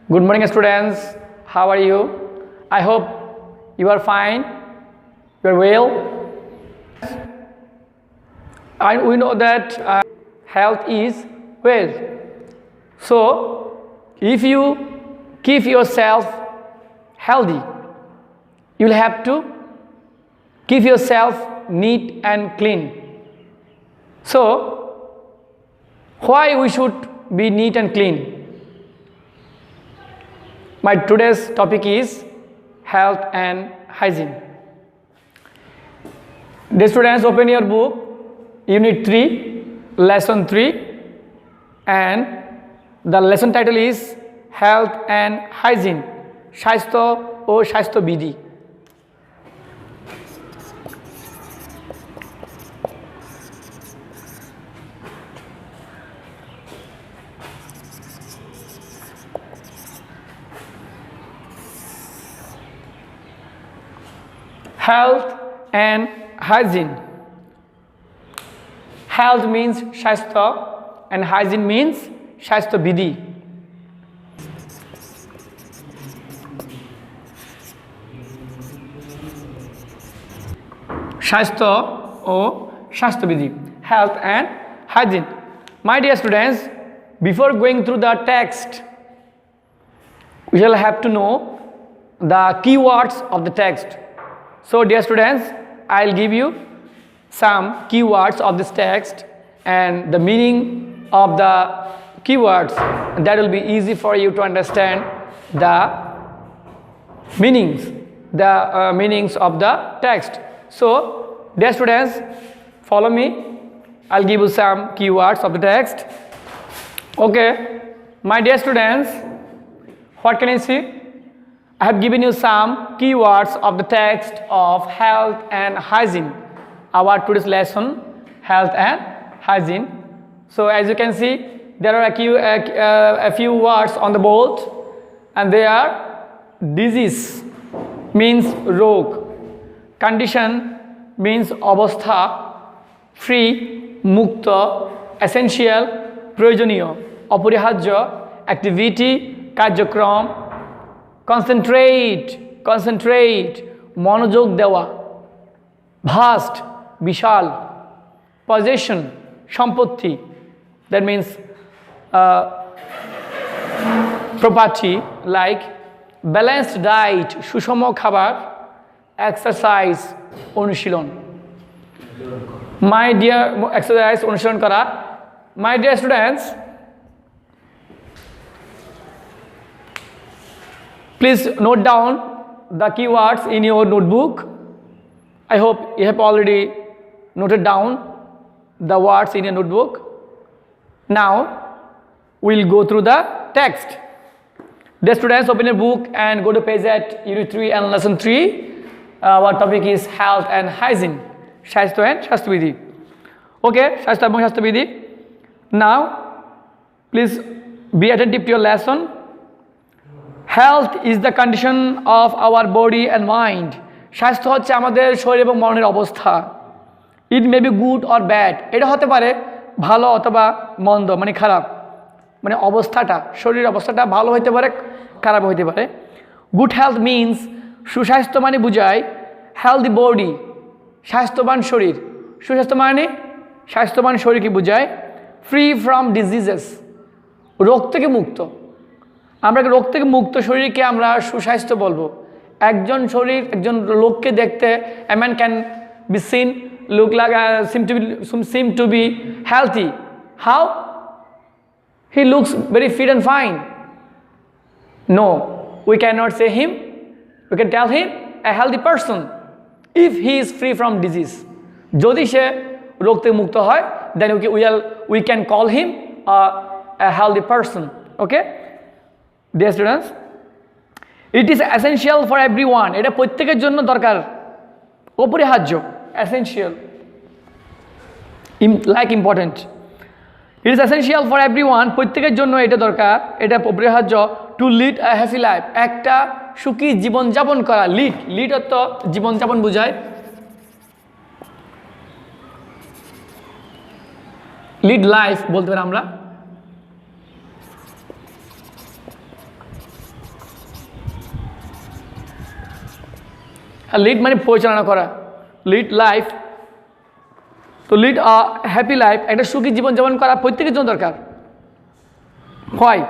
Good morning, students. How are you? I hope you are fine. You are well. And we know that health is wealth. So, if you keep yourself healthy, you will have to keep yourself neat and clean. So, why we should be neat and clean? My today's topic is health and hygiene. Dear students, open your book, Unit 3, Lesson 3, and the lesson title is Health and Hygiene, স্বাস্থ্য ও স্বাস্থ্যবিধি. Health and hygiene. Health means স্বাস্থ্য and hygiene means স্বাস্থ্যবিধি. স্বাস্থ্য ও স্বাস্থ্যবিধি. Health and hygiene. My dear students, before going through the text, we shall have to know the keywords of the text. So dear students, I'll give you some keywords of this text and the meaning of the keywords. That will be easy for you to understand the meanings of the text. So dear students, follow me. I'll give you some keywords of the text. Okay, my dear students, what can I see? I have given you some keywords of the text of health and hygiene. Our today's lesson, health and hygiene. So as you can see, there are a few words on the board, and they are disease means rog, condition means অবস্থা, free মুক্ত, essential প্রয়োজনীয়, অপরিহার্য, activity কার্যক্রম, concentrate মনোযোগ দেওয়া, vast বিশাল, possession সম্পত্তি, that means property, like balanced diet সুষম খাবার, exercise অনুশীলন. My dear exercise অনুশীলন করা. My dear students, please note down the keywords in your notebook. I hope you have already noted down the words in your notebook. Now we'll go through the text. Dear students, open your book and go to page at Unit 3 and Lesson 3. Our topic is health and hygiene. স্বাস্থ্য and স্বাস্থ্যবিধি. Okay, স্বাস্থ্য এবং স্বাস্থ্যবিধি. Now please be attentive to your lesson. Health is the condition of our body and mind. স্বাস্থ্য হচ্ছে আমাদের শরীর এবং মনের অবস্থা. It may be good or bad. এটা হতে পারে ভালো অথবা মন্দ, মানে খারাপ, মানে অবস্থাটা, শরীরের অবস্থাটা ভালো হতে পারে, খারাপ হতে পারে. Good health means সুস্বাস্থ্য মানে বোঝায় healthy body, স্বাস্থ্যবান শরীর. সুস্বাস্থ্য মানে স্বাস্থ্যবান শরীরকে বোঝায়. Free from diseases, রোগ থেকে মুক্ত. আমরা রোগ থেকে মুক্ত শরীরকে আমরা সুস্বাস্থ্য বলবো. একজন লোককে দেখতে, a man can be seen look like seem to be healthy. How? He looks very fit and fine. No, we cannot say him. We can tell him a healthy person if he is free from disease. যদি সে রোগ থেকে মুক্ত হয়, then we can call him a healthy person. Okay? Dear students, it is essential for everyone. এটা প্রত্যেকের জন্য দরকার, অপরিহার্য, essential, like important. It is essential for everyone. প্রত্যেকের জন্য এটা দরকার, এটা অপরিহার্য, to lead a happy life. একটা সুখী জীবনযাপন করা. lead অর্থ জীবনযাপন বোঝায়. lead life বলতে পারি আমরা. লিড মানে পরিচালনা করা, লিড লাইফ। তো লিড আ হ্যাপি লাইফ, একটা সুখী জীবনযাপন করা প্রত্যেকের জন্য দরকার হয়।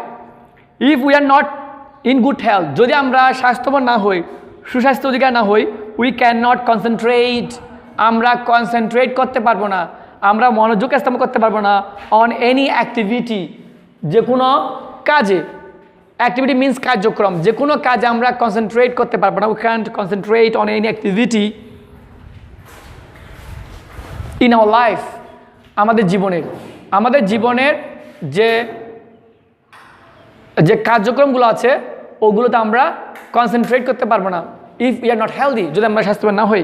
If we are not in good health, যদি আমরা স্বাস্থ্যবান না হই, সুস্বাস্থ্য অধিকার না হই, উই ক্যান নট কনসেন্ট্রেট, আমরা কনসেন্ট্রেট করতে পারবো না, আমরা মনোযোগ স্থাপন করতে পারবো না অন এনি অ্যাক্টিভিটি, যে কোনো কাজে। অ্যাক্টিভিটি মিনস কার্যক্রম, যে কোনো কাজে আমরা কনসেন্ট্রেট করতে পারবো না। We can't concentrate on any activity in our life, আমাদের জীবনের যে যে কার্যক্রমগুলো আছে ওগুলোতে আমরা কনসেন্ট্রেট করতে পারবো না if you are not healthy, যদি আমরা স্বাস্থ্যবান না হই।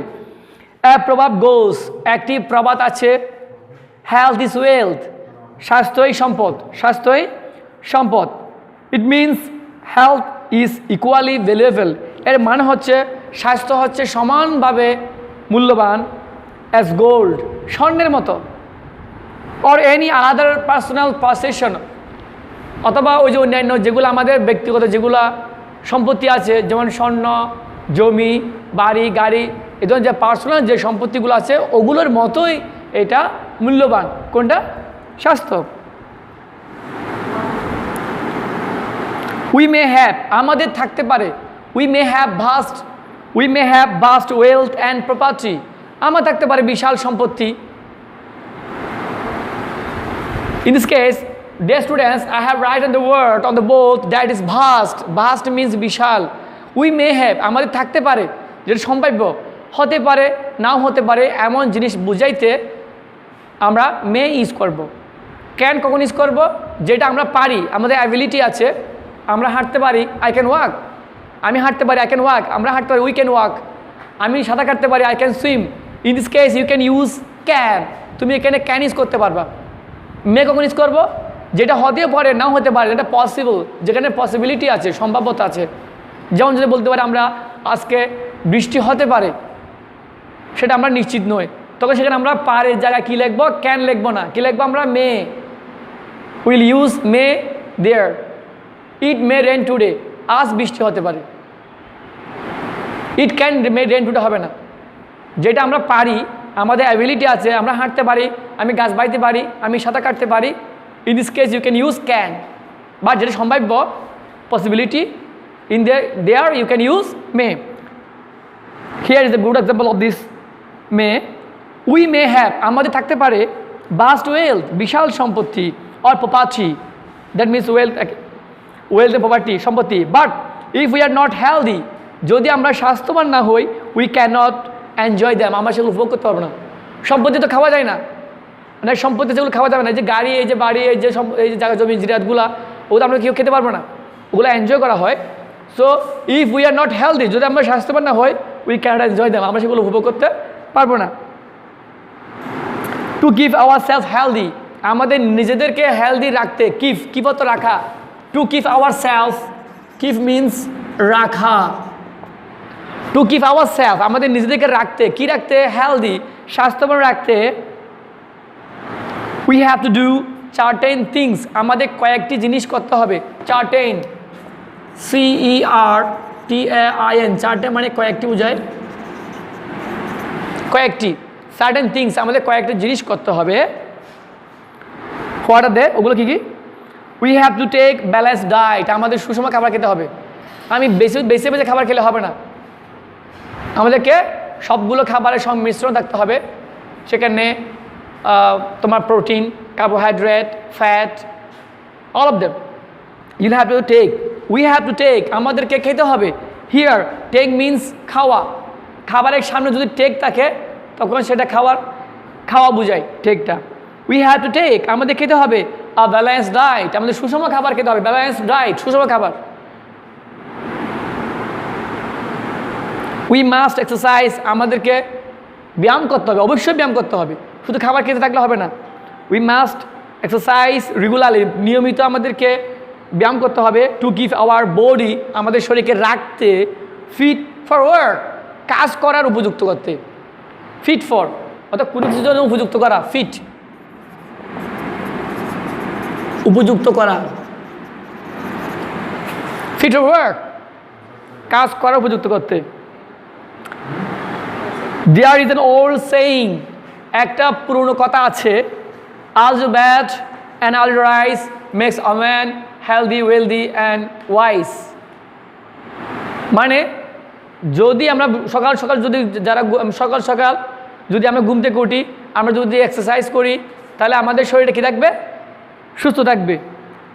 প্রভাব গোস, একটি প্রবাদ আছে, হেলথ ইজ ওয়েলথ, স্বাস্থ্যই সম্পদ, স্বাস্থ্যই সম্পদ। It means health is equally valuable, এর মানে হচ্ছে স্বাস্থ্য হচ্ছে সমানভাবে মূল্যবান অ্যাজ গোল্ড, স্বর্ণের মতো, or any other personal possession, অথবা ওই যে অন্যান্য যেগুলো আমাদের ব্যক্তিগত যেগুলো সম্পত্তি আছে, যেমন স্বর্ণ, জমি, বাড়ি, গাড়ি, এই ধরনের যে পার্সোনাল যে সম্পত্তিগুলো আছে ওগুলোর মতোই এটা মূল্যবান। কোনটা? স্বাস্থ্য। উই মে হ্যাভ, আমাদের থাকতে পারে, we may have vast wealth and property, আমার থাকতে পারে বিশাল সম্পত্তি। In this case, dear students, I have written the word on the board that is vast. Vast means Vishal. We may have, আমাদের থাকতে পারে, যেটা সম্ভাব্য, হতে পারে নাও হতে পারে, এমন জিনিস বুঝাইতে আমরা মে ইউজ করব। ক্যান কখন ইউজ করব? যেটা আমরা পারি, আমাদের অ্যাবিলিটি আছে, আমরা হাঁটতে পারি, আই ক্যান ওয়াক, আমি হাঁটতে পারি, আই ক্যান ওয়াক, আমরা হাঁটতে পারি, উই ক্যান ওয়াক, আমি সাঁতার কাটতে পারি, I can swim. In this case you can use can, তুমি এখানে ক্যান ইউজ করতে পারবা। মে কখন ইউজ করবো? যেটা হতেও পারে নাও হতে পারে, যেটা পসিবল, যেখানে পসিবিলিটি আছে, সম্ভাব্যতা আছে। যেমন যদি বলতে পারি আমরা আজকে বৃষ্টি হতে পারে, সেটা আমরা নিশ্চিত নই, তখন সেখানে আমরা পারের জায়গায় কী লিখবো? ক্যান লিখবো না, কী লিখবো আমরা? May. Will use may there. It may rain today, আজ বৃষ্টি হতে পারে। It can may rain today হবে না। যেটা আমরা পারি, আমাদের অ্যাবিলিটি আছে, আমরা হাঁটতে পারি, আমি গাছ বাইতে পারি, আমি সাঁতার কাটতে পারি, in this case you can use can. বা যেটা সম্ভাব্য, possibility, in there you can use may. Here is a good example of this may. We may have, আমাদের থাকতে পারে ভাস্ট ওয়েলথ, বিশাল সম্পত্তি, or property, that means wealth and property, সম্পত্তি। But if we are not healthy, যদি আমরা স্বাস্থ্যবান না হই, we can not enjoy them, আমরা সেগুলো উপভোগ করতে পারবো না। সম্পত্তি তো খাওয়া যায় না, মানে সম্পত্তি যেগুলো খাওয়া যাবে না, এই যে গাড়ি, এই যে বাড়ি, এই যে জায়গা জমি জিরাতগুলা, ওগুলো আমরা কেউ খেতে পারবো না, ওগুলো এনজয় করা হয়। So if we are not healthy, যদি আমরা স্বাস্থ্যবান না হই, we can not enjoy them, আমরা সেগুলো উপভোগ করতে পারবো না। To keep our self healthy, আমাদের নিজেদেরকে হেলদি রাখতে, কিপত রাখা। To keep our self, keep means রাখা। টু কিপ আওয়ার সেলফ, আমাদের নিজেদেরকে রাখতে, কি রাখতে? হেলদি, স্বাস্থ্যবান রাখতে। We have to do certain things, আমাদের কয়েকটি জিনিস করতে হবে। চার্টেন, CERTAIN, চার্টেন মানে কয়েকটি বোঝায়, কয়েকটি। সার্টেন থিংস, আমাদের কয়েকটি জিনিস করতে হবে। হোয়াট আর দে, ওগুলো কী কী? We have to take balance diet, আমাদের সুষম খাবার খেতে হবে। আমি বেশি বেশি খাবার খেলে হবে না, আমাদেরকে সবগুলো খাবারের সংমিশ্রণ থাকতে হবে। সেখানে তোমার protein, carbohydrate, fat, all of them you'll have to take. We have to take, আমাদেরকে খেতে হবে। হিয়ার টেক মিনস খাওয়া, খাবারের সামনে যদি টেক থাকে তখন সেটা খাওয়া বোঝায় টেকটা। উই হ্যাভ টু টেক, আমাদের খেতে হবে আ ব্যালেন্স ডায়েট, আমাদের সুষম খাবার খেতে হবে। ব্যালেন্স ডায়েট, সুষম খাবার। উই মাস্ট এক্সারসাইজ, আমাদেরকে ব্যায়াম করতে হবে, অবশ্যই ব্যায়াম করতে হবে, শুধু খাবার খেতে থাকলে হবে না। উই মাস্ট এক্সারসাইজ রেগুলারলি, নিয়মিত আমাদেরকে ব্যায়াম করতে হবে। টু কিপ আওয়ার বডি, আমাদের শরীরকে রাখতে, ফিট ফর ওয়ার্ক, কাজ করার উপযুক্ত করতে। ফিট ফর অর্থাৎ কোনো কিছুর জন্য উপযুক্ত করা, ফিট উপযুক্ত করা, ফিট ফর ওয়ার্ক কাজ করার উপযুক্ত করতে। There is an old saying, একটা পুরনো কথা আছে, early bed and early rise makes a man healthy, wealthy and wise. মানে যদি আমরা সকাল সকাল যদি যারা সকাল সকাল যদি আমরা ঘুম থেকে উঠি, আমরা যদি এক্সারসাইজ করি, তাহলে আমাদের শরীরটা কী থাকবে? সুস্থ থাকবে।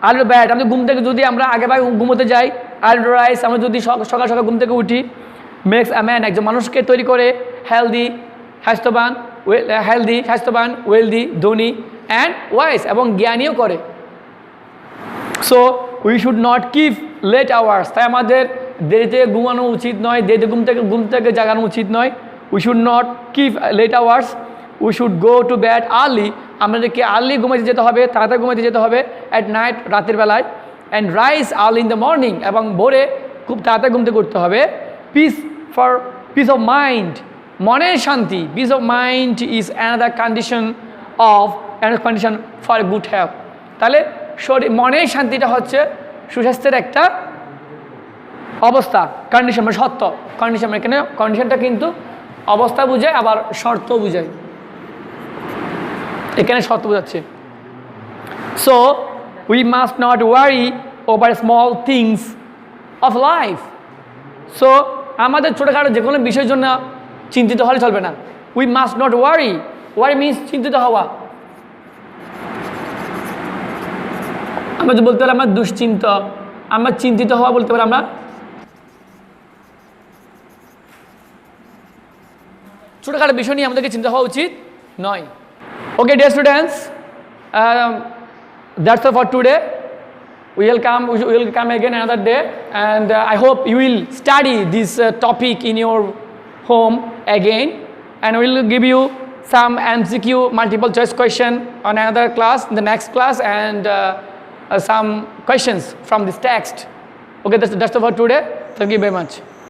আর্লি ব্যাড, আমাদের ঘুম থেকে যদি আমরা আগে ভাগে ঘুমোতে যাই, আর্লি রাইস আমরা যদি সকাল সকাল ঘুম থেকে উঠি, মেক্স আ ম্যান, একজন মানুষকে তৈরি করে হেলদি, স্বাস্থ্যবান, ওয়েলদি, ধনী অ্যান্ড ওয়াইস, এবং জ্ঞানীও করে। So we should not keep late hours, তাই আমাদের দেরিতে ঘুমানো উচিত নয়, দেরিতে ঘুম থেকে জাগানো উচিত নয়। We should not keep late hours, we should go to bed early, আমাদেরকে আর্লি ঘুমাইতে যেতে হবে, তাড়াতাড়ি ঘুমাইতে যেতে হবে অ্যাট নাইট, রাতের বেলায়। And rise early in the morning, এবং ভোরে খুব তাড়াতাড়ি ঘুম থেকে করতে হবে। পিস অফ মাইন্ড, মনের শান্তি, piece of mind is another condition for good health. তাহলে মনের শান্তিটা হচ্ছে সুস্বাস্থ্যের একটা অবস্থা, কন্ডিশন, মানে সত্য কন্ডিশন। এখানে কন্ডিশনটা কিন্তু অবস্থা বুঝায়, আবার শর্ত বুঝায়, এখানে শর্ত বোঝাচ্ছে। So we must not worry over small things of life. So আমাদের ছোটোখাটো যে কোনো বিষয়ের জন্য চিন্তিত হলে চলবে না। We must not worry, worry means চিন্তিত হওয়া। আমরা যে বলতে পারি আমরা দুশ্চিন্ত, আমরা চিন্তিত হওয়া বলতে পারি আমরা ছোটোখাটো বিষয় নিয়ে আমাদেরকে চিন্তা হওয়া উচিত নয়। Okay, dear students, that's all for today. We will come again another day, and I hope you will study this topic in your home again, and we will give you some MCQ multiple choice question on another class, the next class, and some questions from this text. Okay, that's all for today. Thank you very much.